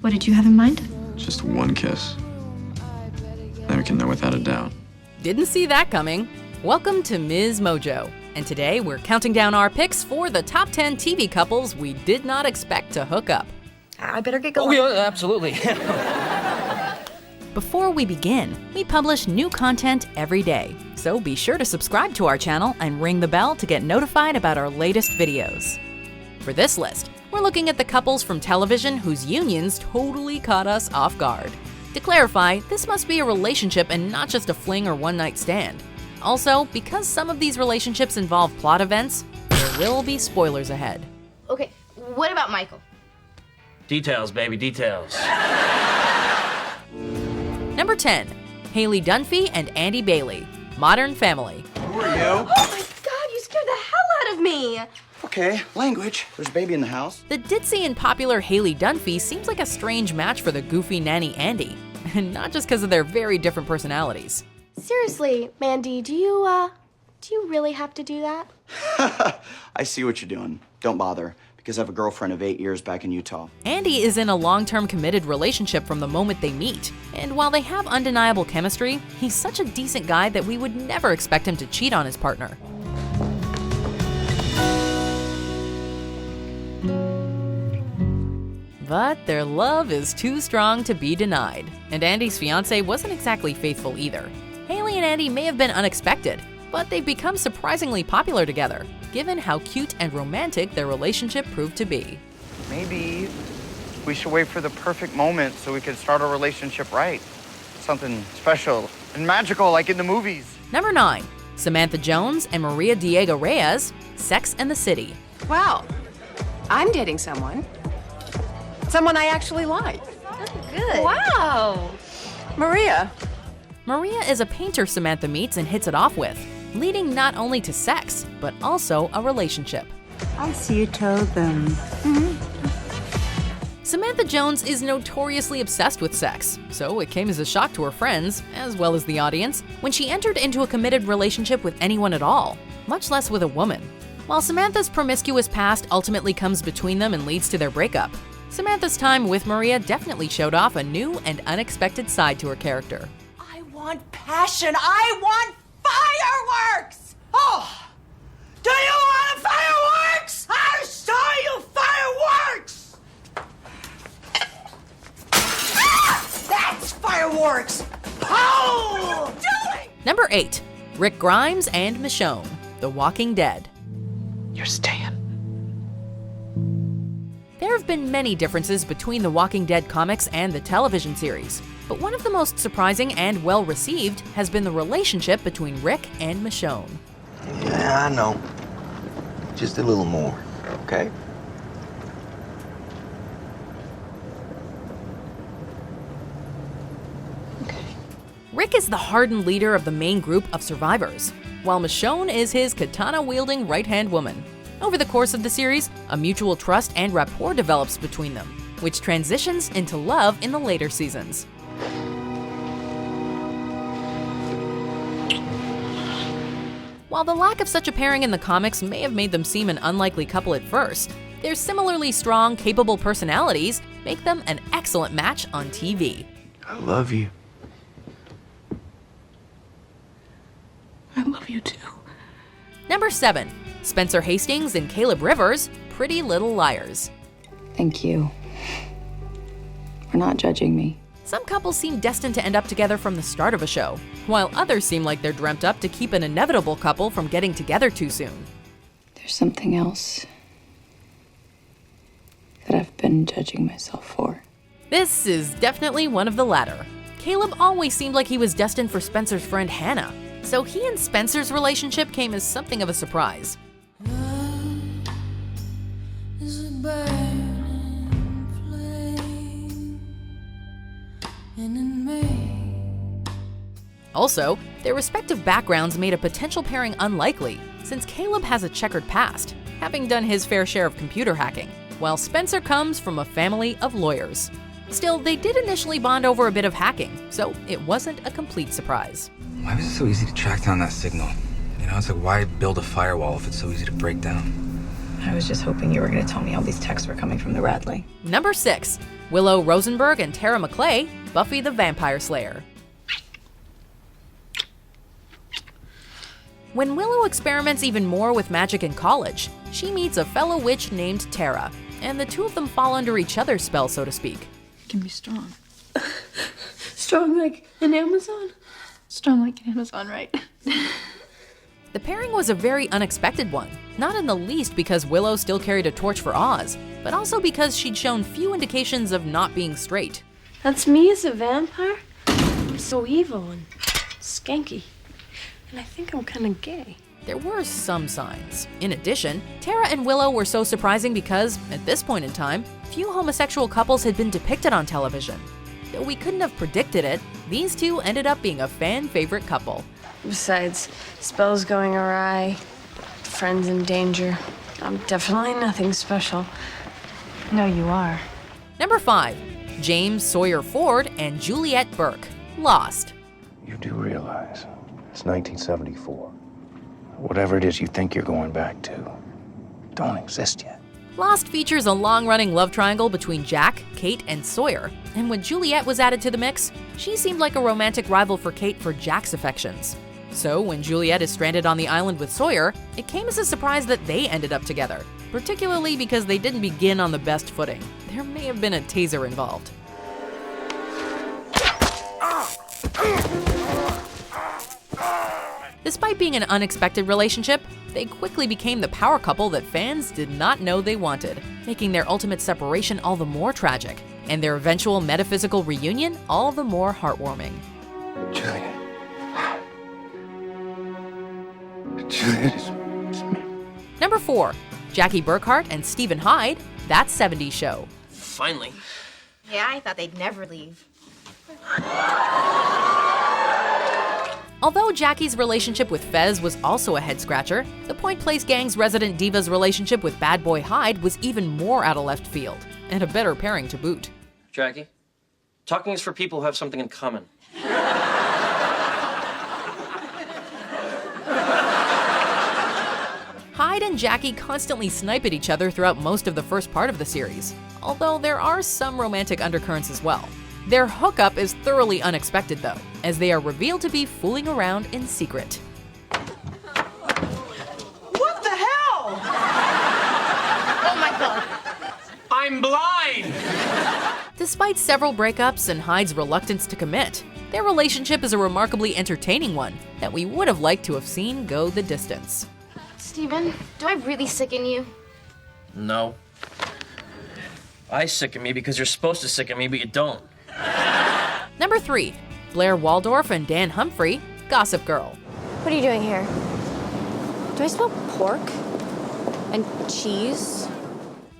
What did you have in mind? Just one kiss. Then we can know without a doubt. Didn't see that coming. Welcome to MsMojo, and today we're counting down our picks for the top 10 TV couples we did not expect to hook up. I better get going. Oh, yeah, absolutely. Before we begin, we publish new content every day, so be sure to subscribe to our channel and ring the bell to get notified about our latest videos. For this list, we're looking at the couples from television whose unions totally caught us off guard. To clarify, this must be a relationship and not just a fling or one-night stand. Also, because some of these relationships involve plot events, there will be spoilers ahead. Okay, what about Michael? Details, baby, details. Number 10, Haley Dunphy and Andy Bailey, Modern Family. Who are you? Oh my god, you scared the hell out of me! Okay, language. There's a baby in the house. The ditzy and popular Haley Dunphy seems like a strange match for the goofy nanny Andy, and not just because of their very different personalities. Seriously, Mandy, do you really have to do that? I see what you're doing. Don't bother, because I have a girlfriend of 8 years back in Utah. Andy is in a long-term committed relationship from the moment they meet, and while they have undeniable chemistry, he's such a decent guy that we would never expect him to cheat on his partner. But their love is too strong to be denied, and Andy's fiancée wasn't exactly faithful either. Haley and Andy may have been unexpected, but they've become surprisingly popular together, given how cute and romantic their relationship proved to be. Maybe we should wait for the perfect moment so we can start our relationship right. Something special and magical like in the movies. Number 9, Samantha Jones and Maria Diega Reyes, Sex and the City. Wow, I'm dating someone I actually like. Good. Wow! Maria. Maria is a painter Samantha meets and hits it off with, leading not only to sex, but also a relationship. I see you told them. Samantha Jones is notoriously obsessed with sex, so it came as a shock to her friends, as well as the audience, when she entered into a committed relationship with anyone at all, much less with a woman. While Samantha's promiscuous past ultimately comes between them and leads to their breakup, Samantha's time with Maria definitely showed off a new and unexpected side to her character. I want passion. I want fireworks! Oh! Do you want fireworks? I'll show you fireworks! Ah! That's fireworks! Oh! What are you doing? Number 8, Rick Grimes and Michonne, The Walking Dead. You're staying. There have been many differences between the Walking Dead comics and the television series, but one of the most surprising and well-received has been the relationship between Rick and Michonne. Yeah, I know. Just a little more, okay? Rick is the hardened leader of the main group of survivors, while Michonne is his katana-wielding right-hand woman. Over the course of the series, a mutual trust and rapport develops between them, which transitions into love in the later seasons. While the lack of such a pairing in the comics may have made them seem an unlikely couple at first, their similarly strong, capable personalities make them an excellent match on TV. I love you. I love you too. Number 7, Spencer Hastings and Caleb Rivers, Pretty Little Liars. Thank you for not judging me. Some couples seem destined to end up together from the start of a show, while others seem like they're dreamt up to keep an inevitable couple from getting together too soon. There's something else that I've been judging myself for. This is definitely one of the latter. Caleb always seemed like he was destined for Spencer's friend Hannah, so he and Spencer's relationship came as something of a surprise. Also, their respective backgrounds made a potential pairing unlikely, since Caleb has a checkered past, having done his fair share of computer hacking, while Spencer comes from a family of lawyers. Still, they did initially bond over a bit of hacking, so it wasn't a complete surprise. Why was it so easy to track down that signal? You know, it's like, why build a firewall if it's so easy to break down? I was just hoping you were going to tell me all these texts were coming from the Radley. Number 6. Willow, Rosenberg, and Tara Maclay, Buffy the Vampire Slayer. When Willow experiments even more with magic in college, she meets a fellow witch named Tara, and the two of them fall under each other's spell, so to speak. You can be strong. Strong like an Amazon? Strong like an Amazon, right? The pairing was a very unexpected one, not in the least because Willow still carried a torch for Oz, but also because she'd shown few indications of not being straight. That's me as a vampire? I'm so evil and skanky. And I think I'm kind of gay. There were some signs. In addition, Tara and Willow were so surprising because, at this point in time, few homosexual couples had been depicted on television. Though we couldn't have predicted it, these two ended up being a fan-favorite couple. Besides, spells going awry, friends in danger. I'm definitely nothing special. No, you are. Number 5. James Sawyer Ford and Juliet Burke, Lost. You do realize it's 1974. Whatever it is you think you're going back to, don't exist yet. Lost features a long-running love triangle between Jack, Kate, and Sawyer, and when Juliet was added to the mix, she seemed like a romantic rival for Kate for Jack's affections. So when Juliet is stranded on the island with Sawyer, it came as a surprise that they ended up together, particularly because they didn't begin on the best footing. There may have been a taser involved. Despite being an unexpected relationship, they quickly became the power couple that fans did not know they wanted, making their ultimate separation all the more tragic, and their eventual metaphysical reunion all the more heartwarming. Juliet is me. Number 4. Jackie Burkhart and Steven Hyde, That 70s Show. Finally. Yeah, I thought they'd never leave. Although Jackie's relationship with Fez was also a head-scratcher, the Point Place gang's resident diva's relationship with bad boy Hyde was even more out of left field, and a better pairing to boot. Jackie, talking is for people who have something in common. Hyde and Jackie constantly snipe at each other throughout most of the first part of the series, although there are some romantic undercurrents as well. Their hookup is thoroughly unexpected though, as they are revealed to be fooling around in secret. What the hell? Oh my god. I'm blind! Despite several breakups and Hyde's reluctance to commit, their relationship is a remarkably entertaining one that we would have liked to have seen go the distance. Steven, do I really sicken you? No. I sicken me because you're supposed to sicken me, but you don't. Number 3. Blair Waldorf and Dan Humphrey, Gossip Girl. What are you doing here? Do I smell pork? And cheese?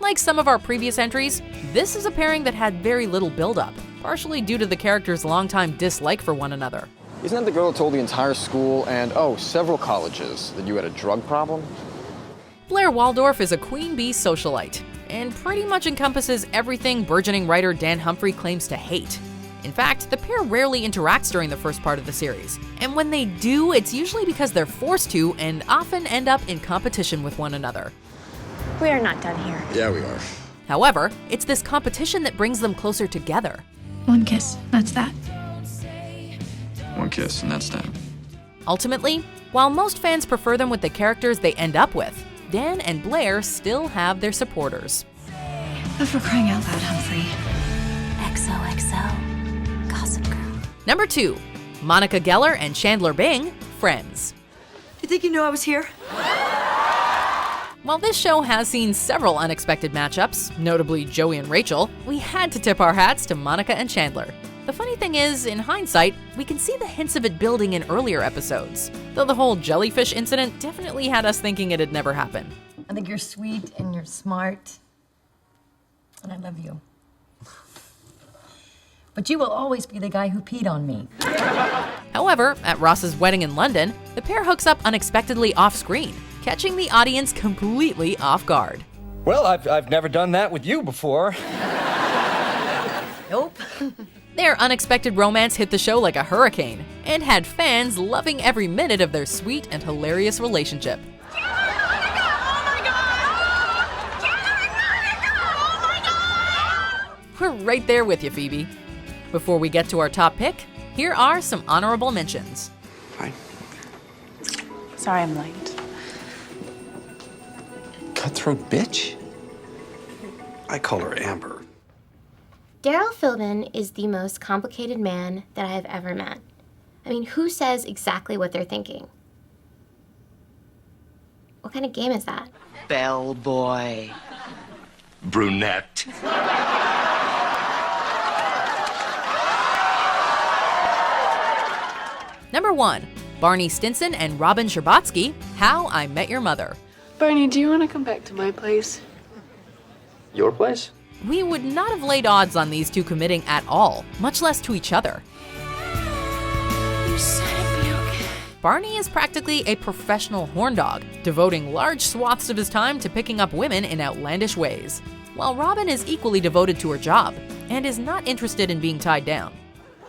Like some of our previous entries, this is a pairing that had very little build-up, partially due to the characters' longtime dislike for one another. Isn't that the girl who told the entire school and, several colleges that you had a drug problem? Blair Waldorf is a queen bee socialite, and pretty much encompasses everything burgeoning writer Dan Humphrey claims to hate. In fact, the pair rarely interacts during the first part of the series, and when they do, it's usually because they're forced to and often end up in competition with one another. We are not done here. Yeah, we are. However, it's this competition that brings them closer together. One kiss, that's that. One kiss, and that's that. Ultimately, while most fans prefer them with the characters they end up with, Dan and Blair still have their supporters. But for crying out loud, Humphrey. XOXO, Gossip Girl. Number 2, Monica Geller and Chandler Bing, Friends. You think you knew I was here? While this show has seen several unexpected matchups, notably Joey and Rachel, we had to tip our hats to Monica and Chandler. The funny thing is, in hindsight, we can see the hints of it building in earlier episodes, though the whole jellyfish incident definitely had us thinking it had never happened. I think you're sweet and you're smart, and I love you. But you will always be the guy who peed on me. However, at Ross's wedding in London, the pair hooks up unexpectedly off-screen, catching the audience completely off guard. Well, I've never done that with you before. Nope. Their unexpected romance hit the show like a hurricane, and had fans loving every minute of their sweet and hilarious relationship. right there with you, Phoebe. Before we get to our top pick, here are some honorable mentions. Fine. Sorry I'm late. Cutthroat bitch? I call her Amber. Daryl Philbin is the most complicated man that I have ever met. I mean, who says exactly what they're thinking? What kind of game is that? Bellboy. Brunette. Number 1, Barney Stinson and Robin Scherbatsky, How I Met Your Mother. Barney, do you want to come back to my place? Your place? We would not have laid odds on these two committing at all, much less to each other. You said it'd be okay. Barney is practically a professional horn dog, devoting large swaths of his time to picking up women in outlandish ways, while Robin is equally devoted to her job and is not interested in being tied down.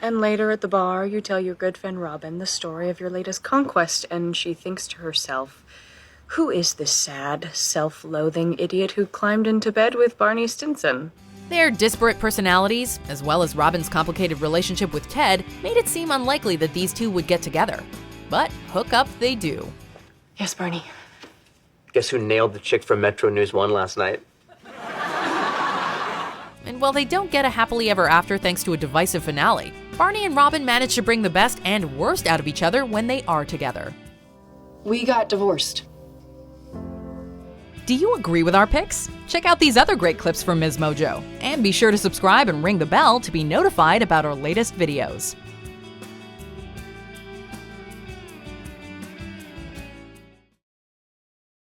And later at the bar, you tell your good friend Robin the story of your latest conquest, and she thinks to herself, who is this sad, self-loathing idiot who climbed into bed with Barney Stinson? Their disparate personalities, as well as Robin's complicated relationship with Ted, made it seem unlikely that these two would get together. But hook up they do. Yes, Barney. Guess who nailed the chick from Metro News 1 last night? And while they don't get a happily ever after thanks to a divisive finale, Barney and Robin manage to bring the best and worst out of each other when they are together. We got divorced. Do you agree with our picks? Check out these other great clips from MsMojo, and be sure to subscribe and ring the bell to be notified about our latest videos.